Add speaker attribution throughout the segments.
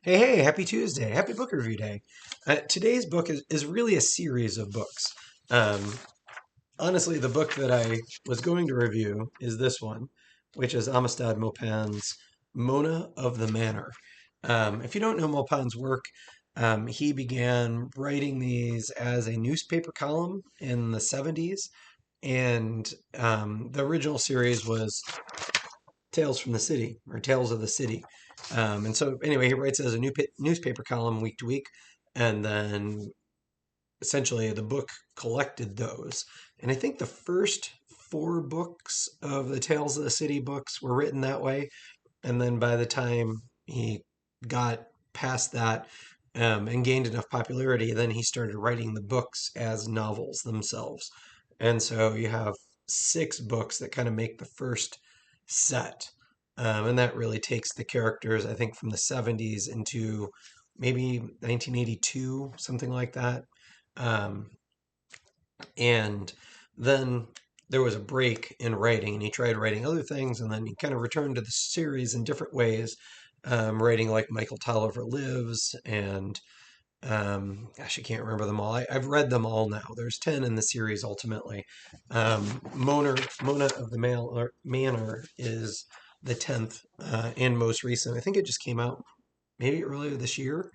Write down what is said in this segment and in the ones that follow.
Speaker 1: Hey, happy Tuesday. Happy book review day. Today's book is really a series of books. Um, Honestly, the book that I was going to review is this one, which is Amistad Maupin's Mona of the Manor. If you don't know Maupin's work, he began writing these as a newspaper column in the 70s, and the original series was Tales from the City or Tales of the City. And so, anyway, he writes it as a newspaper column week to week, and then essentially the book collected those. And I think the first four books of the Tales of the City books were written that way. And then by the time he got past that and gained enough popularity, then he started writing the books as novels themselves. And so you have six books that kind of make the first set. And that really takes the characters, I think, from the 70s into maybe 1982, something like that. Um, and then there was a break in writing, and he tried writing other things, and then he kind of returned to the series in different ways, writing like Michael Tolliver Lives, and gosh, I can't remember them all. I've read them all now. There's 10 in the series ultimately. Mona of the Manor is the 10th and most recent. I think it just came out maybe earlier this year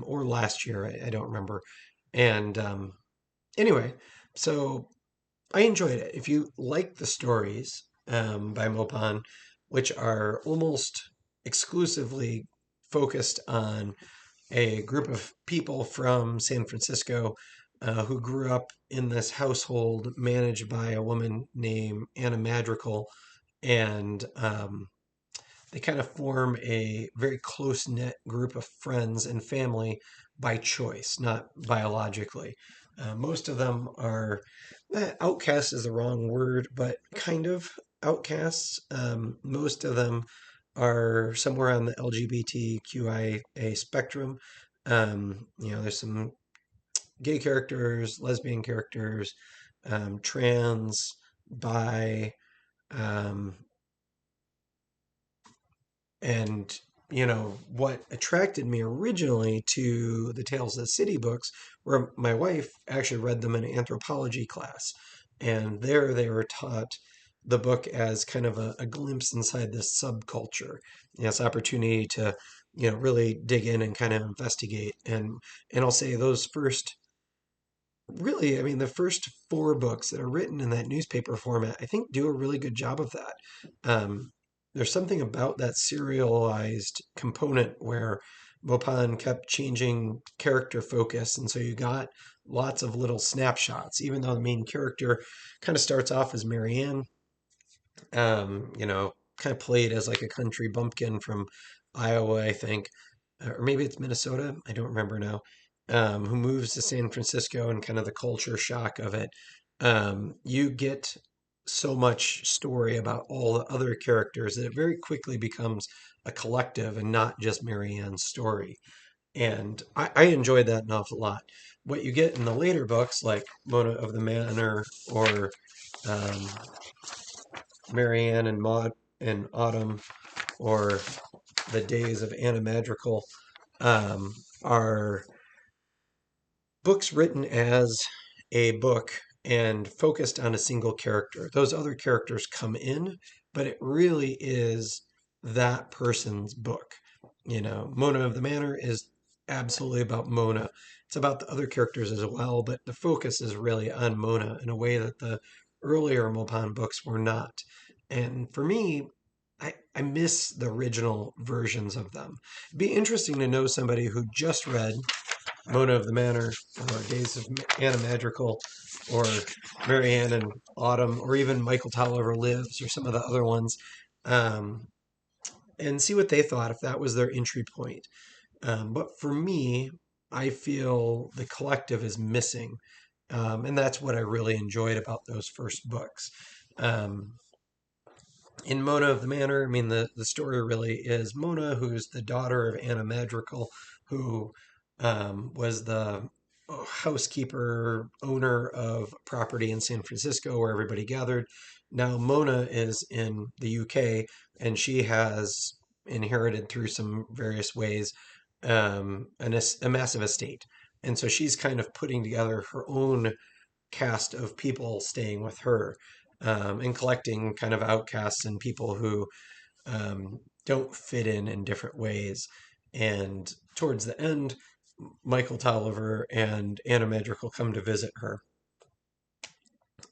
Speaker 1: or last year. I don't remember. And anyway, so I enjoyed it. If you like the stories by Maupin, which are almost exclusively focused on a group of people from San Francisco who grew up in this household managed by a woman named Anna Madrigal, and they kind of form a very close knit group of friends and family by choice, not biologically. Most of them are outcasts is the wrong word, but kind of outcasts. Most of them are somewhere on the LGBTQIA spectrum. There's some gay characters, lesbian characters, trans, bi, um, and what attracted me originally to the Tales of the City books, where my wife actually read them in an anthropology class, and there they were taught the book as kind of a glimpse inside this subculture, this opportunity to really dig in and kind of investigate. And I'll say those first really, I mean, the first four books that are written in that newspaper format, I think, do a really good job of that. There's something about that serialized component where Maupin kept changing character focus, and so you got lots of little snapshots. Even though the main character kind of starts off as Marianne, kind of played as like a country bumpkin from Iowa, I think, or maybe it's Minnesota. I don't remember now. Who moves to San Francisco and kind of the culture shock of it. You get so much story about all the other characters that it very quickly becomes a collective and not just Marianne's story. And I enjoyed that an awful lot. What you get in the later books, like Mona of the Manor or um, Marianne and Maud and Autumn, or the Days of Anna Madrigal, um, are books written as a book and focused on a single character. Those other characters come in, but it really is that person's book. Mona of the Manor is absolutely about Mona. It's about the other characters as well, but the focus is really on Mona in a way that the earlier Maupin books were not. And for me, I miss the original versions of them. It'd be interesting to know somebody who just read Mona of the Manor, or Days of Anna Madrigal, or Marianne and Autumn, or even Michael Tolliver Lives, or some of the other ones, um, and see what they thought if that was their entry point. But for me, I feel the collective is missing, and that's what I really enjoyed about those first books. Um, in Mona of the Manor, I mean, the story really is Mona, who's the daughter of Anna Madrigal, who was the housekeeper, owner of property in San Francisco where everybody gathered. Now, Mona is in the UK, and she has inherited through some various ways a massive estate. And so she's kind of putting together her own cast of people staying with her and collecting kind of outcasts and people who don't fit in different ways. And towards the end, Michael Tolliver and Anna Madrigal come to visit her.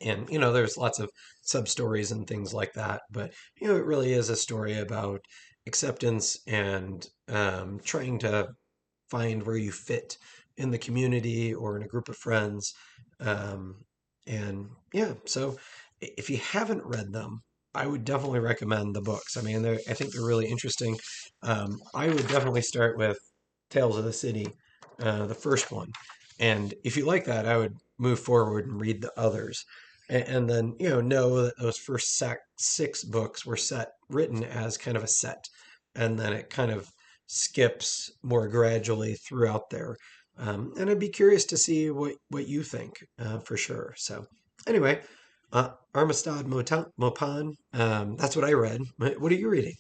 Speaker 1: And, there's lots of sub stories and things like that. But, it really is a story about acceptance and trying to find where you fit in the community or in a group of friends. Um, and yeah, so if you haven't read them, I would definitely recommend the books. I mean, I think they're really interesting. I would definitely start with Tales of the City, the first one. And if you like that, I would move forward and read the others. And then, know that those first six books were written as kind of a set. And then it kind of skips more gradually throughout there. And I'd be curious to see what you think for sure. So anyway, Armistead Maupin, that's what I read. What are you reading?